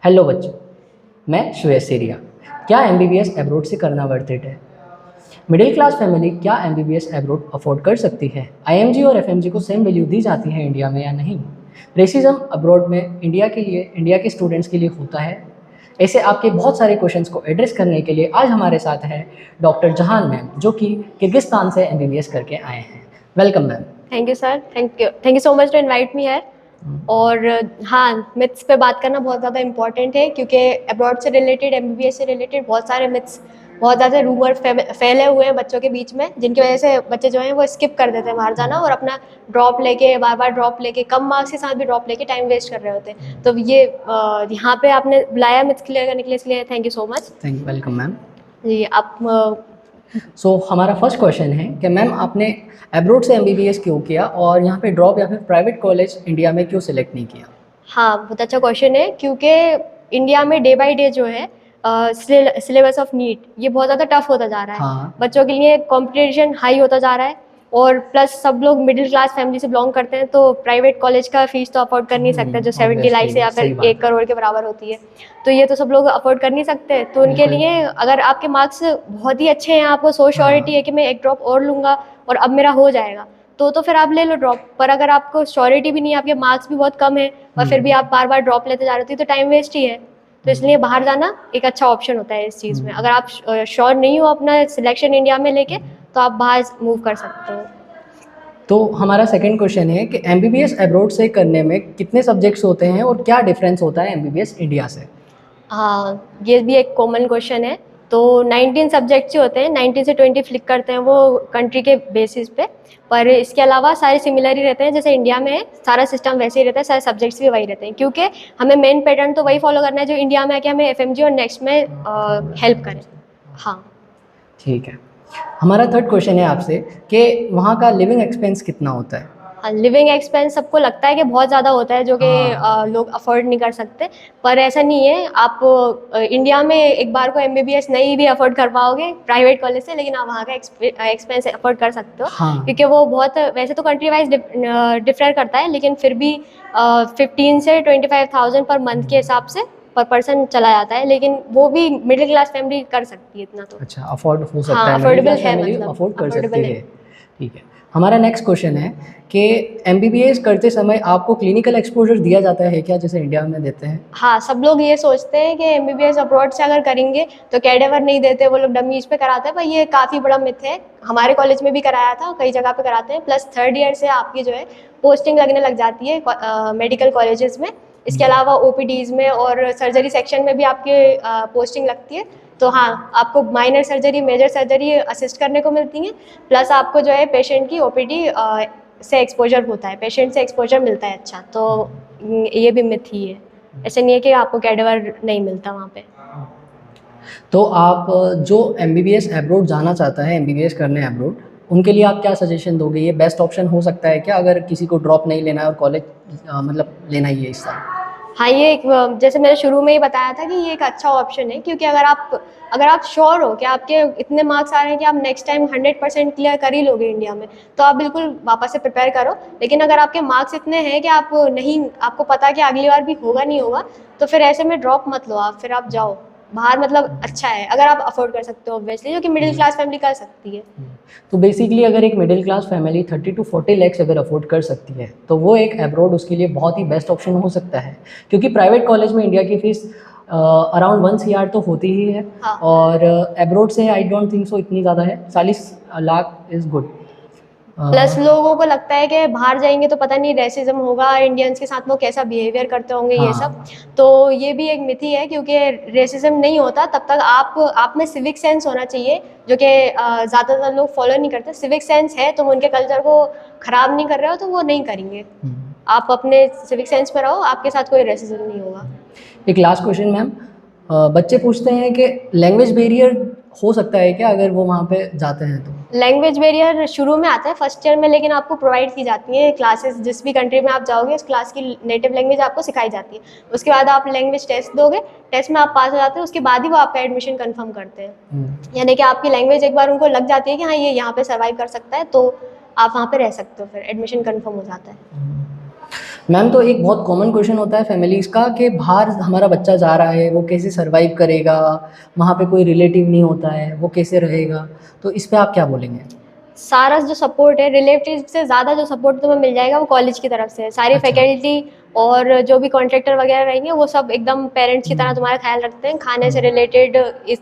Hello बच्चों, मैं श्रेयस सेरिया। क्या एमबीबीएस अब्रॉड से करना वर्थ इट है? मिडिल क्लास फैमिली क्या एमबीबीएस अब्रॉड अफोर्ड कर सकती है? आईएमजी और एफएमजी को सेम वैल्यू दी जाती है इंडिया में या नहीं? रेसिज्म अब्रॉड में इंडिया के स्टूडेंट्स के लिए होता है? ऐसे आपके बहुत सारे क्वेश्चंस को एड्रेस करने के लिए आज हमारे साथ है डॉक्टर जहान मैम, जो कि किर्गिस्तान से एमबीबीएस करके आए हैं। Welcome ma'am. Thank you sir, thank you so much to invite me here. और हाँ, मिथ्स पे बात करना बहुत ज़्यादा इम्पॉर्टेंट है, क्योंकि अब्रॉड से रिलेटेड, एमबीबीएस से रिलेटेड बहुत सारे मिथ्स, बहुत ज़्यादा रूमर फैले हुए हैं बच्चों के बीच में, जिनकी वजह से बच्चे जो हैं वो स्किप कर देते हैं बाहर जाना और अपना ड्रॉप लेके, बार बार ड्रॉप लेके, कम मार्क्स के साथ भी ड्रॉप लेके टाइम वेस्ट कर रहे होते हैं। तो ये यहाँ पे आपने बुलाया मिथ्स क्लियर करने के लिए, इसलिए thank you so much. Thank you. Welcome ma'am. जी, आप हमारा फर्स्ट क्वेश्चन है कि मैम आपने अब्रॉड से एमबीबीएस क्यों किया और यहाँ पे ड्रॉप या फिर प्राइवेट कॉलेज इंडिया में क्यों सिलेक्ट नहीं किया? हाँ, बहुत अच्छा क्वेश्चन है, क्योंकि इंडिया में डे बाय डे जो है सिलेबस ऑफ नीट ये बहुत ज़्यादा टफ होता जा रहा है। हाँ। बच्चों के लिए कंपटीशन हाई होता जा रहा है, और प्लस सब लोग मिडिल क्लास फैमिली से बिलोंग करते हैं, तो प्राइवेट कॉलेज का फीस तो अफोर्ड कर नहीं सकते, जो 70 लाख से या सही फिर बात 1 करोड़ के बराबर होती है। तो ये तो सब लोग अफोर्ड कर नहीं सकते। तो उनके बिल्कुल। लिए अगर आपके मार्क्स बहुत ही अच्छे हैं, आपको सो श्योरिटी है कि मैं एक ड्रॉप और लूँगा और अब मेरा हो जाएगा, तो फिर आप ले लो ड्रॉप। पर अगर आपको श्योरिटी भी नहीं है, आपके मार्क्स भी बहुत कम है और फिर भी आप बार बार ड्रॉप लेते जा रहे हो, तो टाइम वेस्ट ही है। तो इसलिए बाहर जाना एक अच्छा ऑप्शन होता है इस चीज़ में। अगर आप श्योर नहीं हो अपना सिलेक्शन इंडिया में लेके, तो आप बाहर मूव कर सकते हो। तो हमारा सेकंड क्वेश्चन है कि एमबीबीएस अब्रॉड से करने में कितने सब्जेक्ट्स होते हैं और क्या डिफरेंस होता है एमबीबीएस इंडिया से? हाँ, ये भी एक कॉमन क्वेश्चन है। तो 19 सब्जेक्ट्स जो होते हैं, 19 से 20 फ्लिक करते हैं वो कंट्री के बेसिस पे, पर इसके अलावा सारे सिमिलर ही रहते हैं। जैसे इंडिया में है, सारा सिस्टम वैसे ही रहता है, सारे सब्जेक्ट्स भी वही रहते हैं, क्योंकि हमें मेन पैटर्न तो वही फॉलो करना है जो इंडिया में है, कि हमें एफएमजी और नेक्स्ट में हेल्प करें। हाँ, ठीक है। हमारा थर्ड क्वेश्चन है आपसे कि वहाँ का लिविंग एक्सपेंस कितना होता है? लिविंग एक्सपेंस सबको लगता है कि बहुत ज़्यादा होता है, जो कि लोग अफोर्ड नहीं कर सकते, पर ऐसा नहीं है। आप इंडिया में एक बार को एमबीबीएस नहीं भी अफोर्ड कर पाओगे प्राइवेट कॉलेज से, लेकिन आप वहाँ का एक्सपेंस अफोर्ड कर सकते हो। हाँ। क्योंकि वो बहुत, वैसे तो कंट्री वाइज डिफर करता है, लेकिन फिर भी 15 से 25,000 पर मंथ के हिसाब से पर पर्सन चला जाता है, लेकिन वो भी मिडिल क्लास फैमिली कर सकती है इतना। तो अच्छा, अफोर्ड हो सकता हाँ, है, अफोर्डेबल है, फैमिली मतलब अफोर्ड कर अफोर्डेबल सकती है। है। ठीक है। हमारा नेक्स्ट क्वेश्चन है कि एमबीबीएस करते समय आपको क्लिनिकल एक्सपोजर दिया जाता है क्या, जैसे इंडिया में देते हैं? हाँ, सब लोग ये सोचते हैं कि एमबीबीएस अब्रॉड से अगर करेंगे तो कैडेवर नहीं देते, वो लोग डमीज पे कराते हैं, पर ये काफ़ी बड़ा मिथ है। हमारे कॉलेज में भी कराया था, कई जगह पे कराते हैं। प्लस 3rd ईयर से आपकी जो है पोस्टिंग लगने लग जाती है मेडिकल कॉलेजेस में। इसके अलावा ओपीडीज़ में और सर्जरी सेक्शन में भी आपके पोस्टिंग लगती है। तो हाँ, आपको minor surgery, major surgery assist करने को मिलती हैं। प्लस आपको जो है पेशेंट की ओपीडी से एक्सपोजर होता है, पेशेंट से एक्सपोजर मिलता है। अच्छा, तो ये भी मिथ ही है, ऐसे नहीं है कि आपको कैडेवर नहीं मिलता वहाँ पे। तो आप जो एमबीबीएस अब्रॉड जाना चाहता है, एमबीबीएस करने अब्रॉड, उनके लिए आप क्या सजेशन दोगे? ये बेस्ट ऑप्शन हो सकता है क्या, अगर किसी को ड्रॉप नहीं लेना है और कॉलेज मतलब लेना ही है इस साल? हाँ, ये एक, जैसे मैंने शुरू में ही बताया था कि ये एक अच्छा ऑप्शन है, क्योंकि अगर आप श्योर हो कि आपके इतने मार्क्स आ रहे हैं कि आप नेक्स्ट टाइम 100% क्लियर कर ही लोगे इंडिया में, तो आप बिल्कुल वापस से प्रिपेयर करो। लेकिन अगर आपके मार्क्स इतने हैं कि आपको पता है कि अगली बार भी होगा नहीं होगा, तो फिर ऐसे में ड्रॉप मत लो आप, फिर आप जाओ बाहर। मतलब अच्छा है अगर आप अफोर्ड कर सकते हो, ऑब्वियसली, जो कि मिडिल क्लास फैमिली कर सकती है। तो बेसिकली अगर एक middle class family 30 to 40 lakh अगर अफोर्ड कर सकती है, तो वो एक अब्रॉड उसके लिए बहुत ही बेस्ट ऑप्शन हो सकता है, क्योंकि प्राइवेट कॉलेज में इंडिया की फीस अराउंड 1 CR तो होती ही है। हाँ। और अब्रॉड से आई डोंट थिंक सो इतनी ज़्यादा है। 40 लाख इज़ गुड। प्लस लोगों को लगता है कि बाहर जाएंगे तो पता नहीं रेसिज्म होगा, इंडियंस के साथ वो कैसा बिहेवियर करते होंगे, ये सब। तो ये भी एक मिथी है, क्योंकि रेसिज्म नहीं होता तब तक आप में सिविक सेंस होना चाहिए, जो कि ज़्यादातर लोग फॉलो नहीं करते। सिविक सेंस है, तुम उनके कल्चर को ख़राब नहीं कर रहे हो, तो वो नहीं करेंगे। आप अपने सिविक सेंस पर रहो, आपके साथ कोई रेसिज्म नहीं होगा। एक लास्ट क्वेश्चन मैम, बच्चे पूछते हैं कि लैंग्वेज बैरियर हो सकता है क्या अगर वो वहाँ पे जाते हैं तो? लैंग्वेज बैरियर शुरू में आता है, फर्स्ट ईयर में, लेकिन आपको प्रोवाइड की जाती है क्लासेस। जिस भी कंट्री में आप जाओगे, उस क्लास की नेटिव लैंग्वेज आपको सिखाई जाती है। उसके बाद आप लैंग्वेज टेस्ट दोगे, टेस्ट में आप पास हो जाते हैं, उसके बाद ही वो आपका एडमिशन कंफर्म करते हैं। यानी कि आपकी लैंग्वेज एक बार उनको लग जाती है कि हाँ, ये यहाँ पे सर्वाइव कर सकता है, तो आप वहाँ पे रह सकते हो, फिर एडमिशन कंफर्म हो जाता है। मैम तो एक बहुत कॉमन क्वेश्चन होता है फैमिलीज़ का कि बाहर हमारा बच्चा जा रहा है, वो कैसे सर्वाइव करेगा, वहाँ पे कोई रिलेटिव नहीं होता है, वो कैसे रहेगा, तो इस पे आप क्या बोलेंगे? सारा जो सपोर्ट है रिलेटिव से ज़्यादा जो सपोर्ट तुम्हें मिल जाएगा वो कॉलेज की तरफ से है। सारी अच्छा। फैकल्टी और जो भी कॉन्ट्रैक्टर वगैरह रहेंगे वो सब एकदम पेरेंट्स की तरह हम्म। तुम्हारा ख्याल रखते हैं, खाने से रिलेटेड,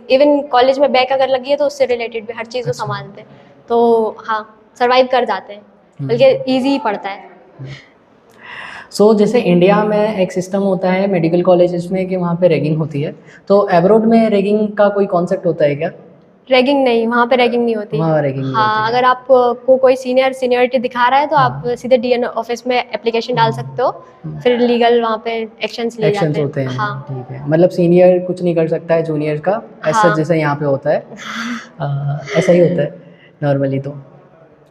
इवन कॉलेज में बैक अगर लगी है तो उससे रिलेटेड भी हर चीज़ वो अच्छा। संभालते हैं। तो हाँ, सर्वाइव कर जाते हैं, बल्कि ईजी ही पड़ता है। सो जैसे इंडिया में एक सिस्टम होता है मेडिकल कॉलेजेस में कि वहाँ पे रैगिंग होती है, तो एब्रॉड में रैगिंग का कोई कॉन्सेप्ट होता है क्या? रैगिंग नहीं, वहाँ पे रैगिंग नहीं होती। वहाँ रैगिंग नहीं होती हाँ, है। अगर आप को कोई सीनियरिटी दिखा रहा है तो आप हाँ। सीधे डीएन ऑफिस में एप्लीकेशन डाल सकते हो, फिर लीगल वहाँ पे एक्शंस लिए एक्शंस जाते होते हैं। हैं, हाँ ठीक है, मतलब सीनियर कुछ नहीं कर सकता है जूनियर का, ऐसा हाँ जैसा यहाँ पे होता है। ऐसा ही होता है नॉर्मली तो।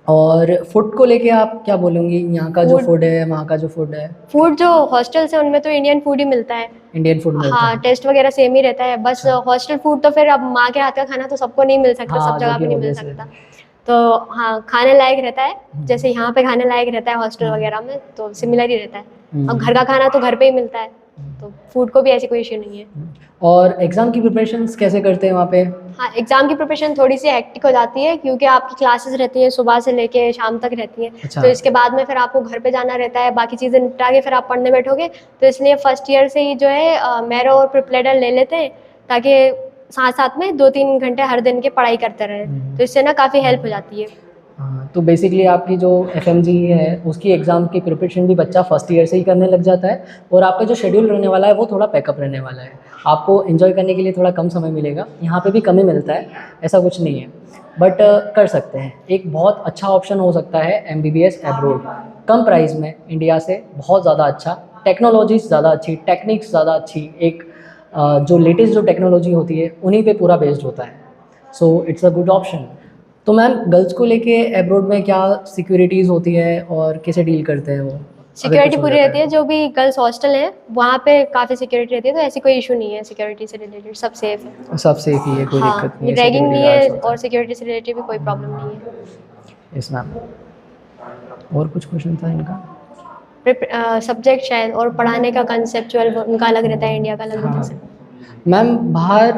और फूड को लेके आप क्या बोलूँगी, यहाँ का जो फूड फूड है, वहाँ का जो फूड है? फूड जो हॉस्टल्स है उनमें तो इंडियन फूड ही मिलता है। इंडियन फूड मिलता हाँ, है? टेस्ट वगैरह सेम ही रहता है, बस अच्छा। हॉस्टल फूड तो फिर अब माँ के हाथ का खाना तो सबको नहीं मिल सकता, सब हाँ, जो जगह कि पे नहीं मिल ऑब्वियस है। सकता। तो हाँ, खाने लायक रहता है, जैसे यहाँ पे खाने लायक रहता है हॉस्टल वगैरह में, तो सिमिलर ही रहता है। अब घर का खाना तो घर पे ही मिलता है, तो फूड को भी ऐसी कोई इशू नहीं है। और एग्ज़ाम की प्रिपरेशंस कैसे करते हैं वहाँ पे? हाँ, एग्जाम की प्रिपरेशन थोड़ी सी हेक्टिक हो जाती है, क्योंकि आपकी क्लासेस रहती हैं सुबह से लेके शाम तक रहती हैं। अच्छा। तो इसके बाद में फिर आपको घर पे जाना रहता है, बाकी चीज़ें निपटा के फिर आप पढ़ने बैठोगे, तो इसलिए फर्स्ट ईयर से ही जो है मैरो और प्रिपलेडर ले लेते हैं, ताकि साथ साथ में 2-3 घंटे हर दिन की पढ़ाई करते रहें, तो इससे ना काफ़ी हेल्प हो जाती है। हाँ, तो बेसिकली आपकी जो एफएमजी है उसकी एग्ज़ाम की प्रिपरेशन भी बच्चा फर्स्ट ईयर से ही करने लग जाता है, और आपका जो शेड्यूल रहने वाला है वो थोड़ा पैकअप रहने वाला है। आपको एंजॉय करने के लिए थोड़ा कम समय मिलेगा, यहाँ पे भी कम ही मिलता है, ऐसा कुछ नहीं है, बट कर सकते हैं। एक बहुत अच्छा ऑप्शन हो सकता है एमबीबीएस एब्रोड, कम प्राइस में, इंडिया से बहुत ज़्यादा अच्छा, टेक्नोलॉजीज़ ज़्यादा अच्छी, टेक्निक्स ज़्यादा अच्छी, एक जो लेटेस्ट जो टेक्नोलॉजी होती है उन्हीं पे पूरा बेस्ड होता है। So it's a good option. तो मैम गर्ल्स को लेके एब्रोड में क्या सिक्योरिटीज़ होती है और कैसे डील करते हैं वो, अगर सिक्योरिटी कुछ हो पूरी जाता रहती है, जो भी गर्ल्स हॉस्टल है वहाँ पे काफ़ी सिक्योरिटी रहती है, तो ऐसी कोई इशू नहीं है सिक्योरिटी से रिलेटेड, सब सेफ है। तो सब सेफ ही है, कोई दिक्कत हाँ, नहीं है, रैगिंग सिक्योरिटी नहीं गार्ड्स है होता और सिक्योरिटी से रिलेटेड भी कोई प्रॉब्लम नहीं है। है। यस मैम, और कुछ क्वेश्चन था इनका? सब्जेक्ट शायद और पढ़ाने का कंसेप्चुअल उनका अलग रहता है, इंडिया का अलग रहता है। मैम बाहर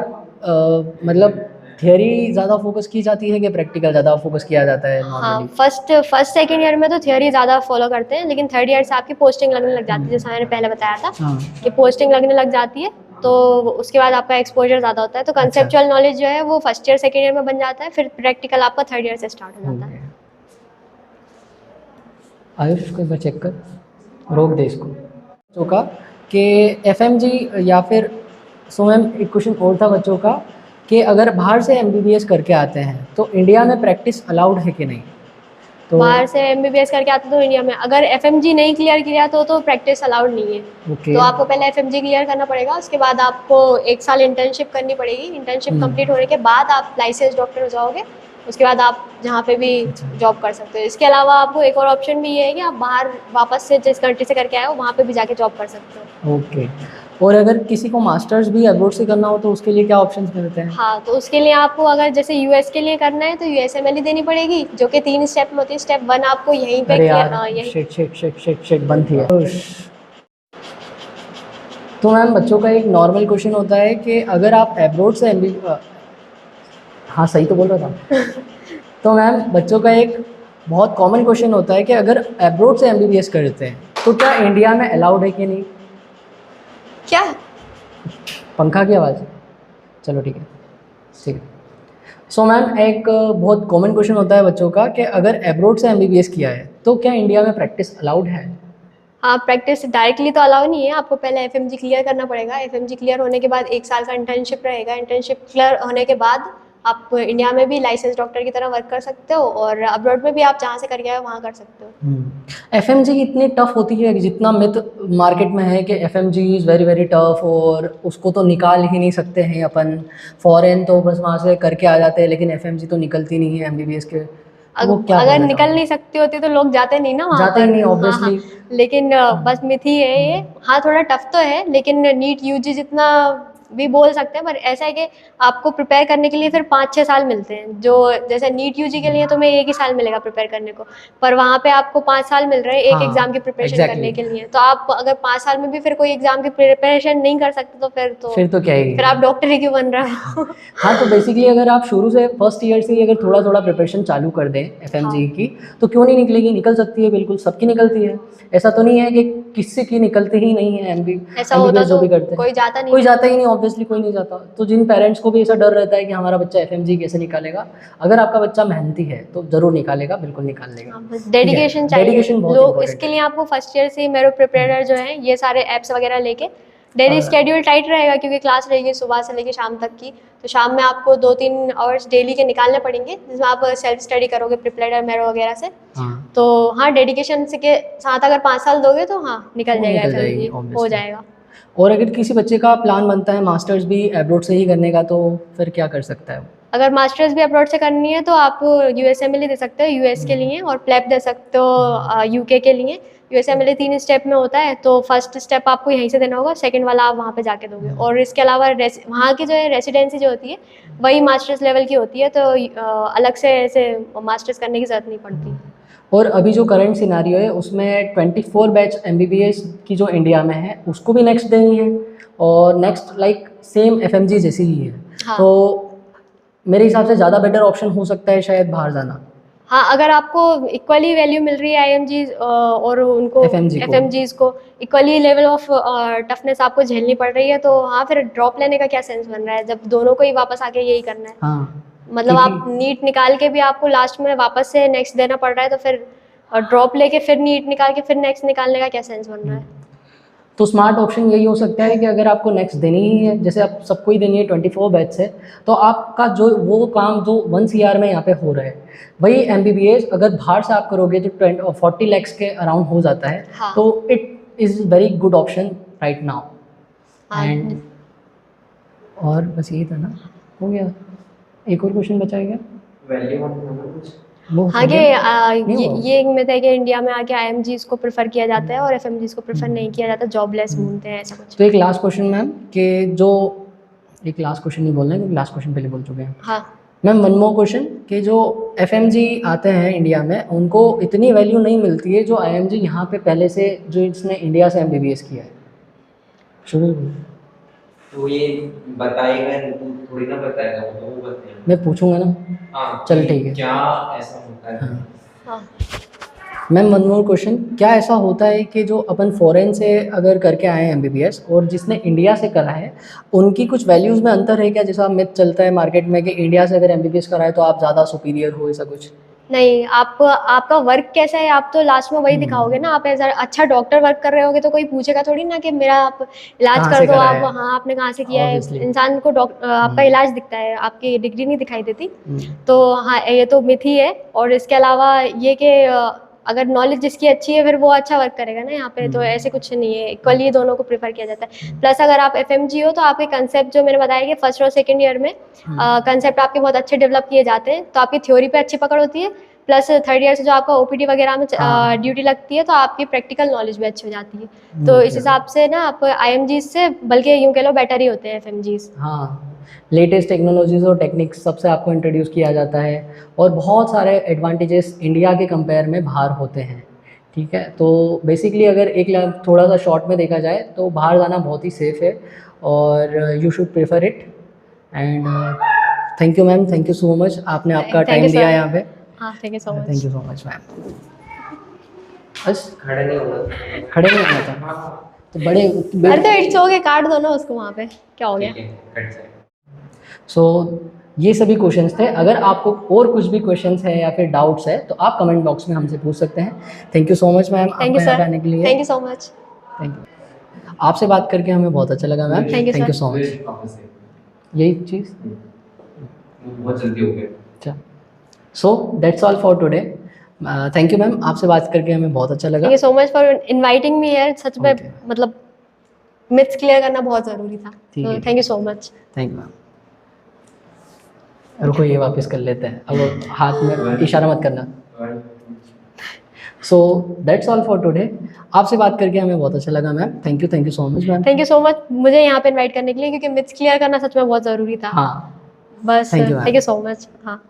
मतलब थियरी ज़्यादा फोकस की जाती है कि प्रैक्टिकल ज़्यादा फोकस किया जाता है हाँ, नॉर्मली? फर्स्ट सेकेंड ईयर में तो थियोरी ज़्यादा फॉलो करते हैं, लेकिन थर्ड ईयर से आपकी पोस्टिंग लगने लग जाती है, जैसा मैंने पहले बताया था हाँ। कि पोस्टिंग लगने लग जाती है, तो उसके बाद आपका एक्सपोजर ज़्यादा होता है, तो कंसेप्चुअल नॉलेज जो है वो फर्स्ट ईयर सेकेंड ईयर में बन जाता है, फिर प्रैक्टिकल आपका थर्ड ईयर से स्टार्ट हो जाता है। आयुष इसको एक बार चेक कर, रोक दे इसको। बच्चों का कि एफएमजी या फिर, सो मैम एक क्वेश्चन और था बच्चों का कि अगर बाहर से एमबीबीएस करके आते हैं तो इंडिया में प्रैक्टिस अलाउड है कि नहीं? तो बाहर से एमबीबीएस करके आते तो इंडिया में अगर एफएमजी नहीं क्लियर किया तो प्रैक्टिस अलाउड नहीं है। ओके। तो आपको पहले एफएमजी क्लियर करना पड़ेगा, उसके बाद आपको 1 साल इंटर्नशिप करनी पड़ेगी। इंटर्नशिप कंप्लीट होने के बाद आप लाइसेंस डॉक्टर हो जाओगे, उसके बाद आप जहाँ पे भी जॉब कर सकते हो। इसके अलावा आपको एक और ऑप्शन भी ये है कि आप बाहर वापस से जिस कंट्री से करके आए हो वहाँ पे भी जाके जॉब कर सकते हो। ओके। और अगर किसी को मास्टर्स भी अब्रॉड से करना हो तो उसके लिए क्या ऑप्शंस मिलते हैं? हाँ, तो उसके लिए आपको अगर जैसे यूएस के लिए करना है तो यूएसएमएल देनी पड़ेगी, जो कि 3 स्टेप में होती है। स्टेप 1 आपको यहीं पे अरे यार, यहीं शिट बंद थी। तो मैम बच्चों का एक नॉर्मल क्वेश्चन होता है कि अगर आप एब्रोड से हाँ सही तो बोल रहा था। तो मैम बच्चों का एक बहुत कॉमन क्वेश्चन होता है कि अगर एब्रोड से एमबीबीएस करते हैं तो क्या इंडिया में अलाउड है कि नहीं? क्या पंखा की आवाज़, चलो ठीक है। सो मैम एक बहुत कॉमन क्वेश्चन होता है बच्चों का कि अगर एब्रोड से एमबीबीएस किया है तो क्या इंडिया में प्रैक्टिस अलाउड है? हाँ, प्रैक्टिस डायरेक्टली तो अलाउ नहीं है, आपको पहले एफएमजी क्लियर करना पड़ेगा। एफएमजी क्लियर होने के बाद 1 साल का इंटर्नशिप रहेगा। इंटर्नशिप क्लियर होने के बाद आप इंडिया में भी लाइसेंस डॉक्टर की तरह वर्क कर सकते हो, और अब्रॉड में भी आप जहाँ से करके आए हो वहाँ कर सकते हो। एफएमजी इतनी टफ होती है, जितना मिथ मार्केट में है कि FMG is very very tough और उसको तो निकाल ही नहीं सकते हैं अपन, फॉरेन तो बस वहाँ से करके आ जाते हैं, लेकिन एफएमजी तो निकलती नहीं है एमबीबीएस के, तो वो क्या अगर बोलना निकल चाहोगे? नहीं सकती होती तो लोग जाते नहीं ना वहाँ जाते ही पर। नहीं हाँ, ऑब्वियसली। हाँ, लेकिन बस मिथ ही है ये। हाँ, थोड़ा टफ तो है, लेकिन नीट यूजी जितना भी बोल सकते हैं, पर ऐसा है कि आपको प्रिपेयर करने के लिए फिर 5-6 साल मिलते हैं। जो जैसे नीट यूजी के लिए तो मैं 1 ही साल मिलेगा प्रिपेयर करने को, पर वहाँ पे आपको 5 साल मिल रहे हैं एक हाँ, एग्जाम की प्रिपरेशन exactly. करने के लिए। तो आप अगर 5 साल में भी फिर कोई एग्जाम की प्रिपरेशन नहीं कर सकते तो फिर तो क्या ही फिर आप डॉक्टर ही क्यों बन रहे हो। हाँ, तो बेसिकली अगर आप शुरू से फर्स्ट ईयर से ही अगर थोड़ा थोड़ा प्रिपरेशन चालू कर दें एफएमजी की, तो क्यों नहीं निकलेगी, निकल सकती है, बिल्कुल सबकी निकलती है। ऐसा तो नहीं है कि किसी की निकलती ही नहीं है ऐसा होता एमबीबीएस जो तो भी करते हैं। कोई जाता नहीं। कोई जाता ही नहीं, ऑब्वियसली कोई नहीं जाता। तो जिन पेरेंट्स को भी ऐसा डर रहता है कि हमारा बच्चा एफएमजी कैसे निकालेगा, अगर आपका बच्चा मेहनती है तो ज़रूर निकालेगा, बिल्कुल निकाल लेगा। डेडिकेशन चाहिए डेडिकेशन बहुत लोग, important इसके लिए आपको फर्स्ट ईयर से मेरे प्रिपेयर जो है ये सारे ऐप्स वगैरह लेके डेली स्केड्यूल टाइट रहेगा, क्योंकि क्लास रहेगी सुबह से लेके शाम तक की, तो शाम में आपको 2-3 आवर्स डेली के निकालने पड़ेंगे, जिसमें आप सेल्फ स्टडी करोगे प्रिपेयर मेरो वगैरह से। हाँ, तो हाँ, डेडिकेशन से के साथ अगर 5 साल दोगे तो हाँ निकल वो जाएगा, निकल जाएगी, FMG हो obviously। जाएगा। और अगर किसी बच्चे का प्लान बनता है मास्टर्स भी एब्रॉड से ही करने का, तो फिर क्या कर सकता है वो? अगर मास्टर्स भी अब्रॉड से करनी है तो आप USMLE दे सकते हो यूएस के लिए, और प्लेप दे सकते हो यूके के लिए। USMLE 3 स्टेप में होता है, तो फर्स्ट स्टेप आपको यहीं से देना होगा, सेकंड वाला आप वहाँ पे जाके दोगे। और इसके अलावा वहाँ की जो है रेसिडेंसी जो होती है वही मास्टर्स लेवल की होती है, तो अलग से ऐसे मास्टर्स करने की ज़रूरत नहीं पड़ती। और अभी जो करंट सिनारियो है उसमें 24 बैच एमबीबीएस की जो इंडिया में है उसको भी नेक्स्ट देनी है, और नेक्स्ट लाइक सेम एफएमजी जैसी ही है। हाँ। तो मेरे हिसाब से ज़्यादा बेटर ऑप्शन हो सकता है शायद बाहर जाना। हाँ, अगर आपको इक्वली वैल्यू मिल रही है IMGs और उनको FMGs को इक्वली लेवल ऑफ टफनेस आपको झेलनी पड़ रही है, तो हाँ फिर ड्रॉप लेने का क्या सेंस बन रहा है, जब दोनों को ही वापस आके यही करना है। हाँ, मतलब आप नीट निकाल के भी आपको लास्ट में वापस से नेक्स्ट देना पड़ रहा है, तो फिर ड्रॉप लेके फिर नीट निकाल के फिर नेक्स्ट निकालने का क्या सेंस बन रहा है। तो स्मार्ट ऑप्शन यही हो सकता है कि अगर आपको नेक्स्ट देनी ही है, जैसे आप सबको ही देनी है 24 बैच से, तो आपका जो वो काम जो 1 CR में यहाँ पे हो रहा है, वही एमबीबीएस अगर बाहर से आप करोगे तो 40 lakhs के अराउंड हो जाता है। हाँ। तो it is very good option right now. हाँ। एंड और बस यही था ना, हो गया। एक और क्वेश्चन बचा है क्या? हाँ, नहीं ये एक मिथ है कि इंडिया में आके IMGs को प्रेफर किया जाता है और FMGs को प्रेफर नहीं किया जाता, जॉबलेस घूमते हैं, ऐसा कुछ। तो एक लास्ट क्वेश्चन मैम, कि जो एक लास्ट क्वेश्चन नहीं बोलना है क्योंकि लास्ट क्वेश्चन पहले बोल चुके हैं। हाँ मैम, वन मोर क्वेश्चन, कि जो एफएमजी आते हैं इंडिया में उनको इतनी वैल्यू नहीं मिलती है जो आईएमजी यहाँ पे पहले से जो इसने इंडिया से एमबीबीएस किया है। शुरू तो ये बताएगा, थोड़ी ना बताएगा, वो बताएगा। मैं पूछूंगा ना। हाँ, चल ठीक है। क्या ऐसा होता है? हाँ। मैम, वन मोर क्वेश्चन, क्या ऐसा होता है कि जो अपन फॉरेन से अगर करके आए हैं एमबीबीएस और जिसने इंडिया से करा है, उनकी कुछ वैल्यूज़ में अंतर है क्या? जैसा मिथ चलता है मार्केट में कि इंडिया से अगर एमबीबीएस करा है तो आप ज़्यादा सुपीरियर हो, ऐसा कुछ? नहीं, आपका वर्क कैसा है आप तो लास्ट में वही दिखाओगे ना। आप ऐसा अच्छा डॉक्टर वर्क कर रहे होगे तो कोई पूछेगा थोड़ी ना कि मेरा आप इलाज कहाँ कर से दो, करा आप है? हाँ आपने कहाँ से किया है। Obviously। इंसान को आपका इलाज दिखता है, आपकी डिग्री नहीं दिखाई देती। हम्म। तो हाँ, ये तो मिथ ही है। और इसके अलावा ये कि अगर नॉलेज जिसकी अच्छी है फिर वो अच्छा वर्क करेगा ना यहाँ पे, तो ऐसे कुछ नहीं है, इक्वली दोनों को प्रेफर किया जाता है। प्लस अगर आप FMG हो तो आपके कंसेप्ट जो मैंने बताया कि फर्स्ट और सेकंड ईयर में कंसेप्ट आपके बहुत अच्छे डेवलप किए जाते हैं, तो आपकी थ्योरी पे अच्छी पकड़ होती है। प्लस थर्ड ईयर से जो आपका OPD वगैरह में ड्यूटी लगती है तो आपकी प्रैक्टिकल नॉलेज भी अच्छी हो जाती है। तो इस हिसाब से ना आप IMGs से बल्कि यूँ कह लो बेटर ही होते हैं FMGs। हाँ, लेटेस्ट टेक्नोलॉजीज़ और टेक्निक्स सबसे आपको इंट्रोड्यूस किया जाता है और बहुत सारे एडवांटेजेस इंडिया के कंपेयर में बाहर होते हैं। ठीक है, तो बेसिकली अगर एक थोड़ा सा शॉर्ट में देखा जाए तो बाहर जाना बहुत ही सेफ़ है और you should prefer it. And thank you ma'am, thank you so much, आपने आपका टाइम दिया यहाँ पे। हाँ, thank you so much. Thank you so much ma'am. बस खड़े नहीं होना। खड़े नहीं होना था तो बड़े अरे तो इट्स ओके, काट दो ना उसको, वहाँ पे क्या हो गया। ठीक है, कट जाए। सो ये सभी क्वेश्चंस थे। अगर आपको और कुछ भी क्वेश्चंस है या फिर डाउट्स है तो आप कमेंट बॉक्स में हमसे पूछ सकते हैं। Thank you so much ma'am, thank you आपका यहाँ पे सर, आने के लिए। Thank you so much. Thank you, आपसे बात करके हमें बहुत अच्छा लगा ma'am. Thank you, thank you sir। So much. यही चीज़, बहुत जल्दी हो गया। अच्छा, so that's all for today. Thank you ma'am, आपसे बात करके हमें बहुत अच्छा लगा। Thank you so much for inviting me here. सच में Okay। मतलब मिथ्स क्लियर करना बहुत ज़रूरी था। ठीक है। Thank you so much. Thank you ma'am. रुको, ये वापस कर लेते हैं, अब हाथ में इशारा मत करना। So that's all for today. आपसे बात करके हमें बहुत अच्छा लगा ma'am, thank you so much ma'am. Thank you so much मुझे यहाँ पे इनवाइट करने के लिए, क्योंकि मिथ्स क्लियर करना सच में बहुत ज़रूरी था। हाँ बस Thank you, ma'am. Thank you so much. हाँ